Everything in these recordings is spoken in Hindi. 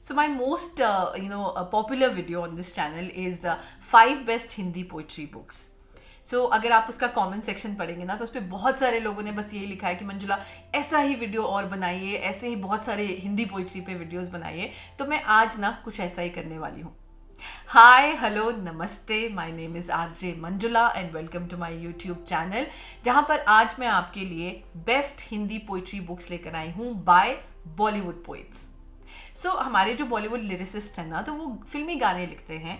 So my most popular video on this channel is 5 best Hindi poetry books. So अगर आप उसका कमेंट सेक्शन पढ़ेंगे ना तो उस पर बहुत सारे लोगों ने बस यही लिखा है कि मंजुला ऐसा ही वीडियो और बनाइए, ऐसे ही बहुत सारे हिंदी पोइट्री पे वीडियोस बनाइए। तो मैं आज ना कुछ ऐसा ही करने वाली हूँ। हाय, हेलो, नमस्ते, my name is RJ Manjula and welcome to my YouTube channel, जहाँ पर आज मैं आपके लिए बेस्ट हिंदी पोइट्री बुक्स लेकर आई हूँ बाय बॉलीवुड पोइट्स। हमारे जो बॉलीवुड लिरिसिस्ट हैं ना, तो वो फिल्मी गाने लिखते हैं,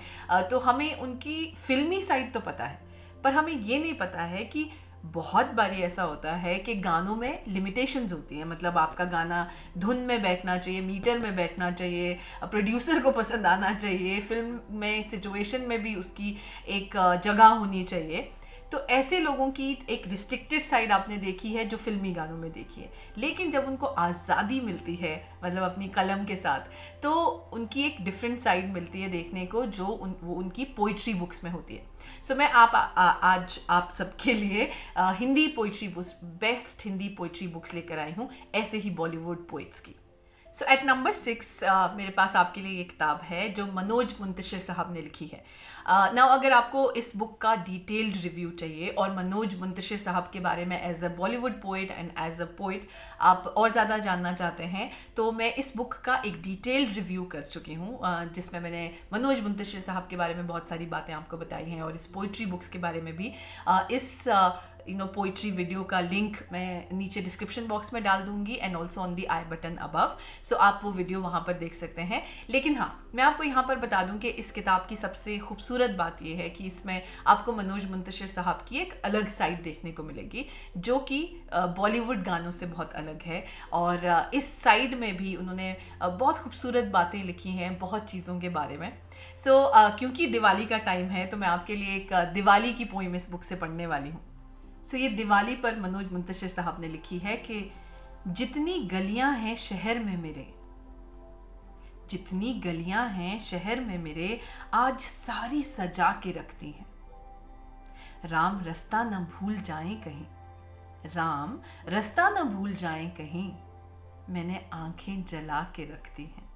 तो हमें उनकी फिल्मी साइड तो पता है, पर हमें ये नहीं पता है कि बहुत बारी ऐसा होता है कि गानों में लिमिटेशंस होती हैं। मतलब आपका गाना धुन में बैठना चाहिए, मीटर में बैठना चाहिए, प्रोड्यूसर को पसंद आना चाहिए, फिल्म में सिचुएशन में भी उसकी एक जगह होनी चाहिए। तो ऐसे लोगों की एक रिस्ट्रिक्टेड साइड आपने देखी है जो फिल्मी गानों में देखी है, लेकिन जब उनको आज़ादी मिलती है, मतलब अपनी कलम के साथ, तो उनकी एक डिफरेंट साइड मिलती है देखने को, जो वो उनकी पोइट्री बुक्स में होती है। मैं आज आप सबके लिए Hindi poetry books, best Hindi poetry books लेकर आई हूँ, ऐसे ही बॉलीवुड पोइट्स की। एट नंबर 6 मेरे पास आपके लिए ये किताब है जो मनोज मुंतशिर साहब ने लिखी है। अगर आपको इस बुक का डिटेल्ड रिव्यू चाहिए और मनोज मुंतशिर साहब के बारे में as a Bollywood poet and as a poet आप और ज़्यादा जानना चाहते हैं, तो मैं इस बुक का एक डिटेल्ड रिव्यू कर चुकी हूँ, जिसमें मैंने मनोज मुंतशिर साहब के बारे में बहुत सारी बातें आपको बताई हैं, और इस पोइट्री बुक्स के बारे में भी। इस पोइट्री वीडियो का लिंक मैं नीचे डिस्क्रिप्शन बॉक्स में डाल दूंगी and also on the I button above, आप वो वीडियो वहाँ पर देख सकते हैं। लेकिन हाँ, मैं आपको यहाँ पर बता दूं कि इस किताब की सबसे खूबसूरत बात ये है कि इसमें आपको मनोज मुंतशिर साहब की एक अलग साइड देखने को मिलेगी, जो कि बॉलीवुड गानों से बहुत अलग है। और इस साइड में भी उन्होंने बहुत खूबसूरत बातें लिखी हैं बहुत चीज़ों के बारे में। क्योंकि दिवाली का टाइम है, तो मैं आपके लिए एक दिवाली की पोइम इस बुक से पढ़ने वाली हूँ। ये दिवाली पर मनोज मुंतशिर साहब ने लिखी है कि जितनी गलियां हैं शहर में मेरे, जितनी गलियां हैं शहर में मेरे, आज सारी सजा के रखती हैं। राम रास्ता न भूल जाएं कहीं, राम रास्ता न भूल जाएं कहीं, मैंने आंखें जला के रखती हैं।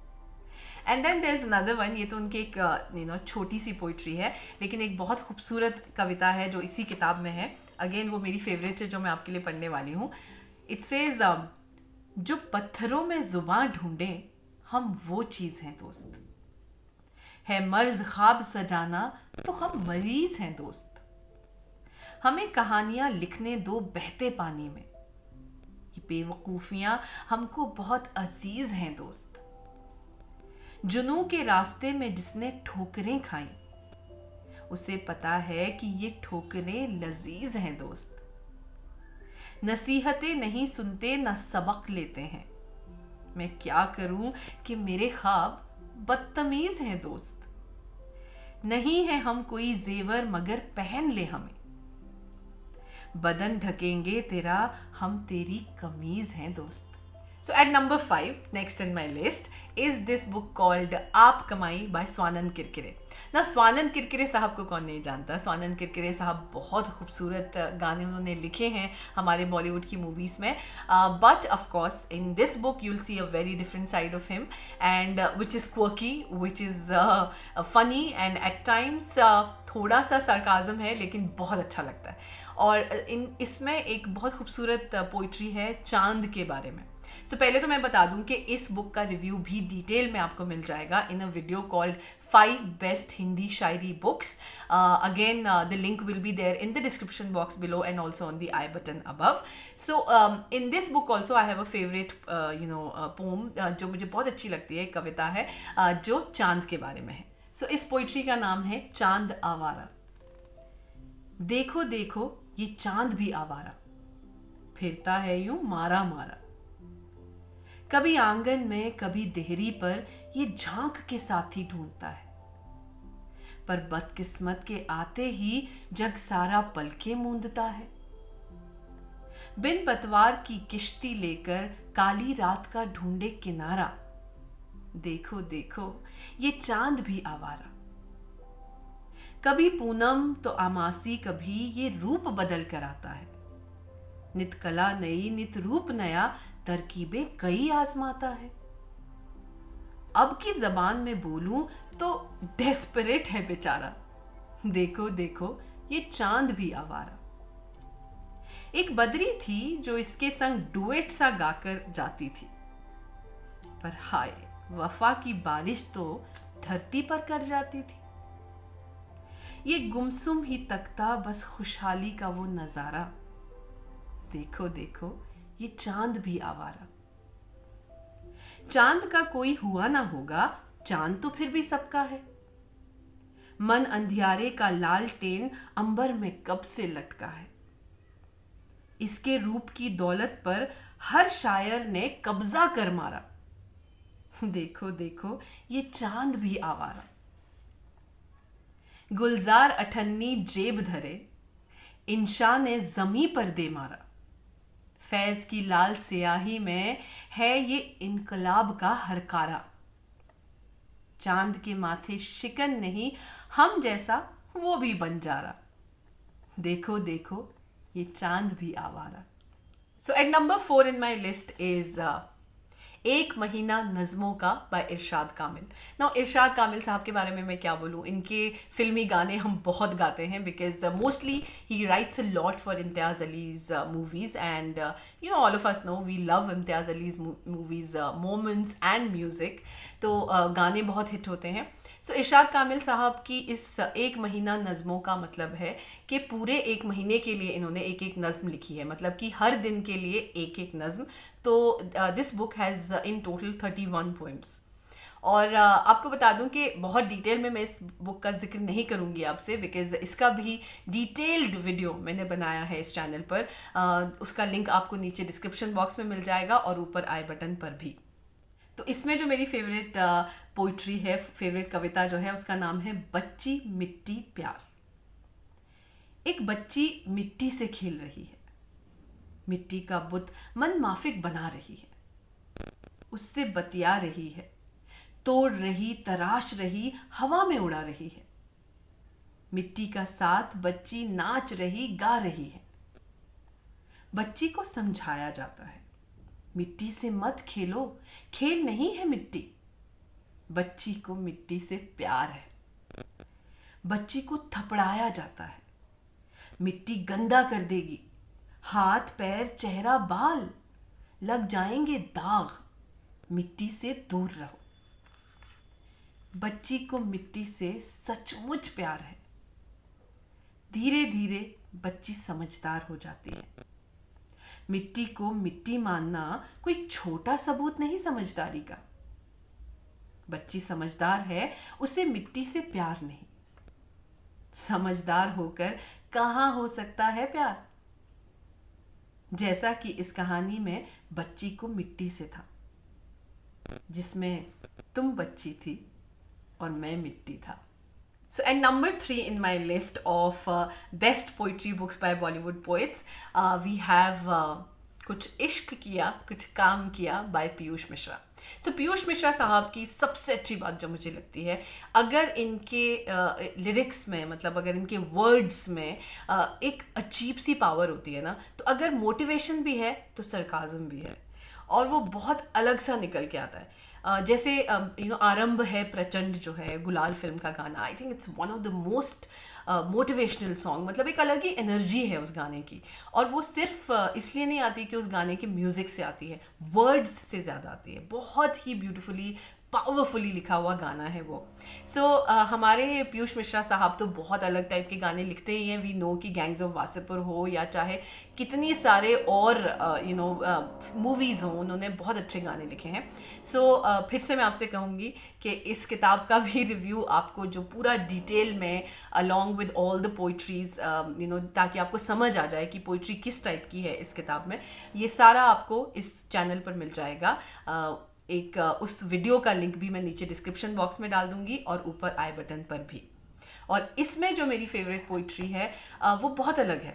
And then there is another one. ये तो उनकी एक छोटी सी पोइट्री है, लेकिन एक बहुत खूबसूरत कविता है जो इसी किताब में है। अगेन वो मेरी फेवरेट है, जो मैं आपके लिए पढ़ने वाली हूँ। इट सेज, जो पत्थरों में जुबां ढूंढे हम वो चीज़ हैं दोस्त, है मर्ज ख्वाब सजाना तो हम मरीज हैं दोस्त, हमें कहानियां लिखने दो बहते पानी में, ये बेवकूफियां हमको बहुत अजीज हैं दोस्त, जुनू के रास्ते में जिसने ठोकरें खाई उसे पता है कि ये ठोकरें लजीज हैं दोस्त, नसीहतें नहीं सुनते न सबक लेते हैं, मैं क्या करूं कि मेरे ख्वाब बदतमीज हैं दोस्त, नहीं है हम कोई जेवर मगर पहन ले हमें, बदन ढकेंगे तेरा हम तेरी कमीज हैं दोस्त। At number 5, next in my list, is this book called आप कमाई by स्वानंद किरकिरे। स्वानंद किरकिरे साहब को कौन नहीं जानता। स्वानंद किरकिरे साहब बहुत खूबसूरत गाने उन्होंने लिखे हैं हमारे बॉलीवुड की मूवीज़ में, but of course in this book you will see a very different side of him, and which is quirky, which is funny, and at times थोड़ा सा सरकाज़म है, लेकिन बहुत अच्छा लगता है। और इसमें एक बहुत खूबसूरत पोइट्री है चांद के बारे में। पहले तो मैं बता दूं कि इस बुक का रिव्यू भी डिटेल में आपको मिल जाएगा in a video called 5 best Hindi shayari books. Again the link will be there in the description box below and also on the I button above. In this book also I have a favourite poem जो मुझे बहुत अच्छी लगती है, कविता है जो चांद के बारे में है। इस पोइट्री का नाम है चांद आवारा। देखो देखो ये चांद भी आवारा, फिरता है यूं मारा मारा, कभी आंगन में कभी देहरी पर ये झांक के साथी ढूंढता है, पर बदकिस्मत के आते ही जग सारा पलके मूंदता है, बिन पतवार की किश्ती लेकर काली रात का ढूंढे किनारा, देखो देखो ये चांद भी आवारा, कभी पूनम तो अमासी, कभी ये रूप बदल कर आता है, नित कला नई नित रूप नया, तरकीबें कई आजमाता है, अब की जबान में बोलूं तो डेस्परेट है बेचारा। देखो देखो ये चांद भी आवारा। एक बदरी थी जो इसके संग डुएट सा गाकर जाती थी, पर हाय वफा की बारिश तो धरती पर कर जाती थी। ये गुमसुम ही तकता बस खुशहाली का वो नजारा। देखो देखो ये चांद भी आवारा। चांद का कोई हुआ ना होगा, चांद तो फिर भी सबका है। मन अंधियारे का लालटेन अंबर में कब से लटका है। इसके रूप की दौलत पर हर शायर ने कब्जा कर मारा। देखो देखो ये चांद भी आवारा। गुलजार अठन्नी जेब धरे, इंशा ने जमी पर दे मारा। फैज की लाल सियाही में है ये इनकलाब का हरकारा। चांद के माथे शिकन नहीं, हम जैसा वो भी बंजारा। देखो देखो ये चांद भी आवारा। So at number 4 in my list is एक महीना नज़मों का बाय इरशाद कामिल। नाउ इरशाद कामिल साहब के बारे में मैं क्या बोलूँ, इनके फिल्मी गाने हम बहुत गाते हैं because mostly he writes a lot for Imtiaz Ali's movies and you know all of us know we love Imtiaz Ali's movies moments and music. तो गाने बहुत हिट होते हैं। सो इरशाद कामिल साहब की इस एक महीना नज़मों का मतलब है कि पूरे एक महीने के लिए इन्होंने एक एक नज़म लिखी है, मतलब कि हर दिन के लिए एक एक नज़म। तो this book has in total 31 poems. और आपको बता दूं कि बहुत डिटेल में मैं इस बुक का जिक्र नहीं करूंगी आपसे बिकॉज इसका भी डिटेल्ड वीडियो मैंने बनाया है इस चैनल पर। उसका लिंक आपको नीचे डिस्क्रिप्शन बॉक्स में मिल जाएगा और ऊपर आई बटन पर भी। तो इसमें जो मेरी फेवरेट पोइट्री है, फेवरेट कविता जो है, उसका नाम है बच्ची मिट्टी प्यार। एक बच्ची मिट्टी से खेल रही है, मिट्टी का बुत मन माफिक बना रही है, उससे बतिया रही है, तोड़ रही, तराश रही, हवा में उड़ा रही है। मिट्टी का साथ बच्ची नाच रही, गा रही है। बच्ची को समझाया जाता है, मिट्टी से मत खेलो, खेल नहीं है मिट्टी। बच्ची को मिट्टी से प्यार है। बच्ची को थपड़ाया जाता है, मिट्टी गंदा कर देगी, हाथ पैर चेहरा बाल लग जाएंगे दाग, मिट्टी से दूर रहो। बच्ची को मिट्टी से सचमुच प्यार है। धीरे धीरे बच्ची समझदार हो जाती है। मिट्टी को मिट्टी मानना कोई छोटा सबूत नहीं समझदारी का। बच्ची समझदार है, उसे मिट्टी से प्यार नहीं। समझदार होकर कहां हो सकता है प्यार, जैसा कि इस कहानी में बच्ची को मिट्टी से था, जिसमें तुम बच्ची थी और मैं मिट्टी था। So at number 3 in my list of best poetry books by Bollywood poets, we have कुछ इश्क किया कुछ काम किया by पीयूष मिश्रा। So पीयूष मिश्रा साहब की सबसे अच्छी बात जो मुझे लगती है, अगर इनके लिरिक्स में, मतलब अगर इनके वर्ड्स में एक अजीब सी पावर होती है ना, तो अगर मोटिवेशन भी है तो सरकाज़म भी है, और वो बहुत अलग सा निकल के आता है। जैसे आरंभ है प्रचंड जो है गुलाल फिल्म का गाना, I think it's one of the most motivational song. मतलब एक अलग ही एनर्जी है उस गाने की, और वो सिर्फ इसलिए नहीं आती कि उस गाने के म्यूज़िक से आती है, वर्ड्स से ज़्यादा आती है। बहुत ही ब्यूटीफुली पावरफुली लिखा हुआ गाना है वो। सो हमारे पीयूष मिश्रा साहब तो बहुत अलग टाइप के गाने लिखते ही हैं। वी नो कि गैंग्स ऑफ वासेपुर हो या चाहे कितनी सारे और मूवीज़ हों, उन्होंने बहुत अच्छे गाने लिखे हैं। सो फिर से मैं आपसे कहूँगी कि इस किताब का भी रिव्यू आपको जो पूरा डिटेल में along with all the poetries ताकि आपको समझ आ जाए कि पोइट्री किस टाइप की है इस किताब में, ये सारा आपको इस चैनल पर मिल जाएगा। एक उस वीडियो का लिंक भी मैं नीचे डिस्क्रिप्शन बॉक्स में डाल दूंगी और ऊपर आई बटन पर भी। और इसमें जो मेरी फेवरेट पोइट्री है वो बहुत अलग है।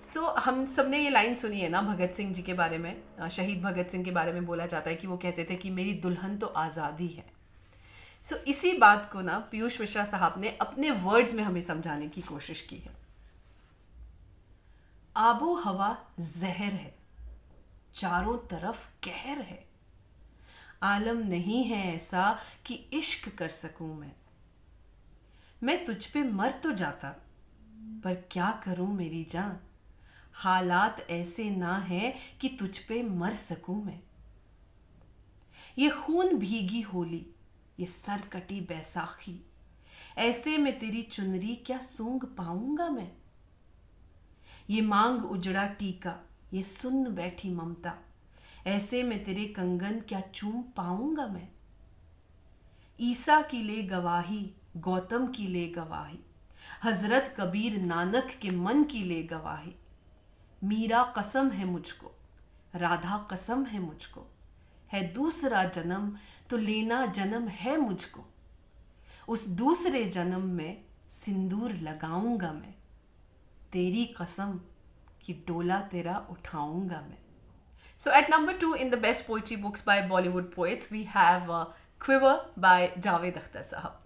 सो हम सब ने ये लाइन सुनी है ना भगत सिंह जी के बारे में, शहीद भगत सिंह के बारे में बोला जाता है कि वो कहते थे कि मेरी दुल्हन तो आज़ादी है। सो इसी बात को ना पीयूष मिश्रा साहब ने अपने वर्ड्स में हमें समझाने की कोशिश की है। आबो हवा जहर है, चारों तरफ कहर है, आलम नहीं है ऐसा कि इश्क कर सकूं मैं तुझ पे मर तो जाता, पर क्या करूं मेरी जान, हालात ऐसे ना है कि तुझ पे मर सकूं मैं। ये खून भीगी होली, ये सर कटी बैसाखी, ऐसे में तेरी चुनरी क्या सूंघ पाऊंगा मैं। ये मांग उजड़ा टीका, ये सुन बैठी ममता, ऐसे में तेरे कंगन क्या चूम पाऊंगा मैं। ईसा की ले गवाही, गौतम की ले गवाही, हजरत कबीर नानक के मन की ले गवाही। मीरा कसम है मुझको, राधा कसम है मुझको, है दूसरा जन्म तो लेना जन्म है मुझको। उस दूसरे जन्म में सिंदूर लगाऊंगा मैं, तेरी कसम कि डोला तेरा उठाऊंगा मैं। So at number 2 in the best poetry books by Bollywood poets, we have Quiver by Javed Akhtar Sahab.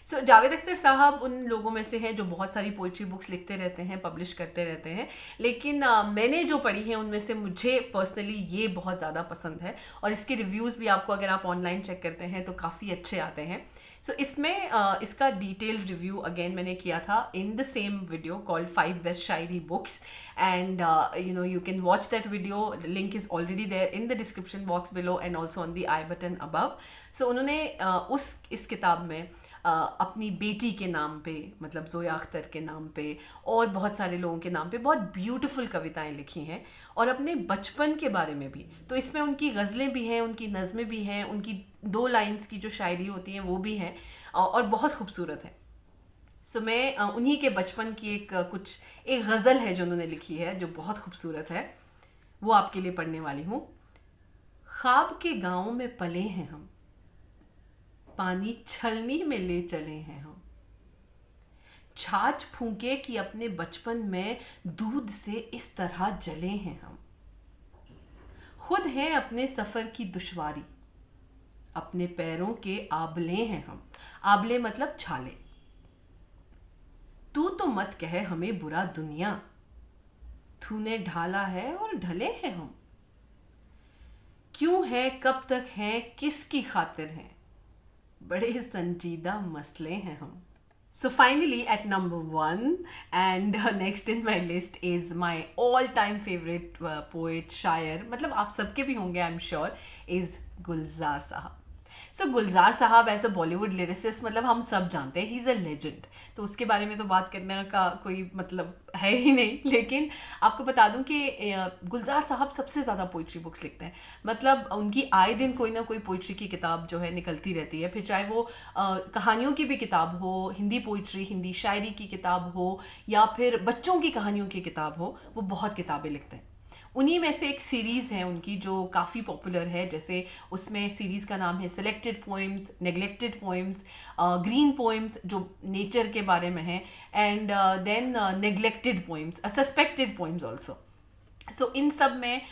So Javed Akhtar साहब उन लोगों में से हैं जो बहुत सारी पोइट्री बुक्स लिखते रहते हैं, पब्लिश करते रहते हैं, लेकिन मैंने जो पढ़ी है उनमें से मुझे पर्सनली ये बहुत ज़्यादा पसंद है और इसके रिव्यूज़ भी आपको अगर आप ऑनलाइन चेक करते हैं तो काफ़ी अच्छे आते हैं। सो इसमें इसका डिटेल्ड रिव्यू अगेन मैंने किया था in the same video called 5 best Shayari books, and you can watch that video. The link is already there in the description box below and also on the I button above. So उन्होंने इस किताब में अपनी बेटी के नाम पे, मतलब ज़ोया अख्तर के नाम पे और बहुत सारे लोगों के नाम पे बहुत ब्यूटीफुल कविताएं लिखी हैं और अपने बचपन के बारे में भी। तो इसमें उनकी गज़लें भी हैं, उनकी नज़में भी हैं, उनकी 2 लाइन्स की जो शायरी होती हैं वो भी हैं और बहुत खूबसूरत है। सो मैं उन्हीं के बचपन की एक गज़ल है जो उन्होंने लिखी है जो बहुत खूबसूरत है, वो आपके लिए पढ़ने वाली हूँ। ख्वाब के गाँव में पले हैं हम, पानी छलनी में ले चले हैं हम, छाछ फूंके कि अपने बचपन में दूध से इस तरह जले हैं हम। खुद हैं अपने सफ़र की दुश्वारी, अपने पैरों के आबले हैं हम, आबले मतलब छाले। तू तो मत कहे हमें बुरा दुनिया, तूने ढाला है और ढले हैं हम। क्यों है, कब तक हैं, किसकी खातिर हैं, बड़े संजीदा मसले हैं हम। So finally at number 1 and next in my list is my all time favorite poet, शायर, मतलब आप सबके भी होंगे आई एम श्योर, इज़ गुलजार साहब। सो गुलजार साहब एज अ बॉलीवुड लिरिसिस्ट मतलब हम सब जानते हैं, ही इज़ अ लेजेंड, तो उसके बारे में तो बात करने का कोई मतलब है ही नहीं। लेकिन आपको बता दूं कि गुलजार साहब सबसे ज़्यादा पोइट्री बुक्स लिखते हैं, मतलब उनकी आए दिन कोई ना कोई पोइट्री की किताब जो है निकलती रहती है, फिर चाहे वो कहानियों की भी किताब हो, हिंदी पोइट्री, हिंदी शायरी की किताब हो या फिर बच्चों की कहानियों की किताब हो, वो बहुत किताबें लिखते हैं। उन्हीं में से एक सीरीज़ है उनकी जो काफ़ी पॉपुलर है, जैसे उसमें सीरीज़ का नाम है selected poems, neglected poems, green poems जो नेचर के बारे में है, and then neglected poems, suspected poems also. So इन सब में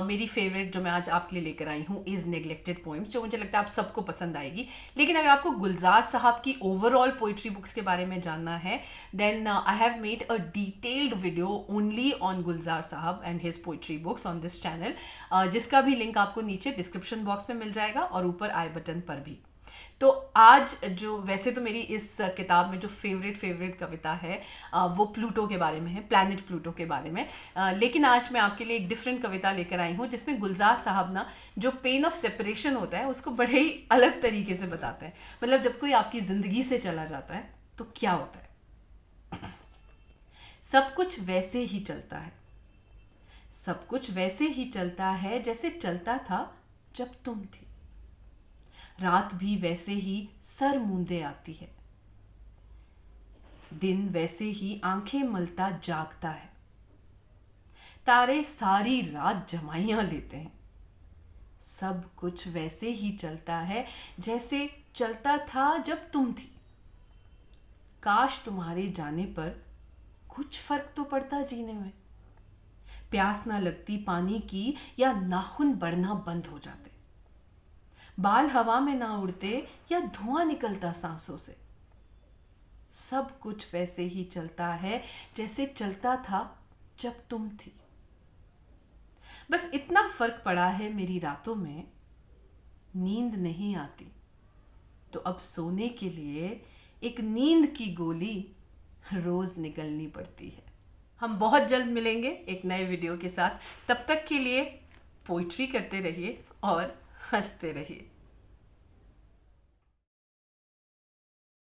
मेरी फेवरेट जो मैं आज आपके लिए लेकर आई हूँ इज़ नेग्लेक्टेड पोएम्स, जो मुझे लगता है आप सबको पसंद आएगी। लेकिन अगर आपको गुलजार साहब की ओवरऑल पोइट्री बुक्स के बारे में जानना है, then I have made a detailed video only on Gulzar Sahab and his poetry books on this channel, जिसका भी लिंक आपको नीचे डिस्क्रिप्शन बॉक्स में मिल जाएगा और ऊपर आई बटन पर भी। तो आज जो वैसे तो मेरी इस किताब में जो फेवरेट कविता है वो प्लूटो के बारे में है, प्लैनेट प्लूटो के बारे में, लेकिन आज मैं आपके लिए एक डिफरेंट कविता लेकर आई हूँ जिसमें गुलजार साहब ना जो पेन ऑफ सेपरेशन होता है उसको बड़े ही अलग तरीके से बताते हैं। मतलब जब कोई आपकी ज़िंदगी से चला जाता है तो क्या होता है। सब कुछ वैसे ही चलता है, सब कुछ वैसे ही चलता है जैसे चलता था जब तुम थी। रात भी वैसे ही सर मूंदे आती है, दिन वैसे ही आंखें मलता जागता है। तारे सारी रात जमाइयां लेते हैं। सब कुछ वैसे ही चलता है जैसे चलता था जब तुम थी। काश तुम्हारे जाने पर कुछ फर्क तो पड़ता जीने में। प्यास ना लगती पानी की या नाखून बढ़ना बंद हो जाते, बाल हवा में ना उड़ते या धुआं निकलता सांसों से। सब कुछ वैसे ही चलता है जैसे चलता था जब तुम थी। बस इतना फर्क पड़ा है मेरी रातों में, नींद नहीं आती तो अब सोने के लिए एक नींद की गोली रोज निकलनी पड़ती है। हम बहुत जल्द मिलेंगे एक नए वीडियो के साथ। तब तक के लिए पोइट्री करते रहिए और हंसते रहिए।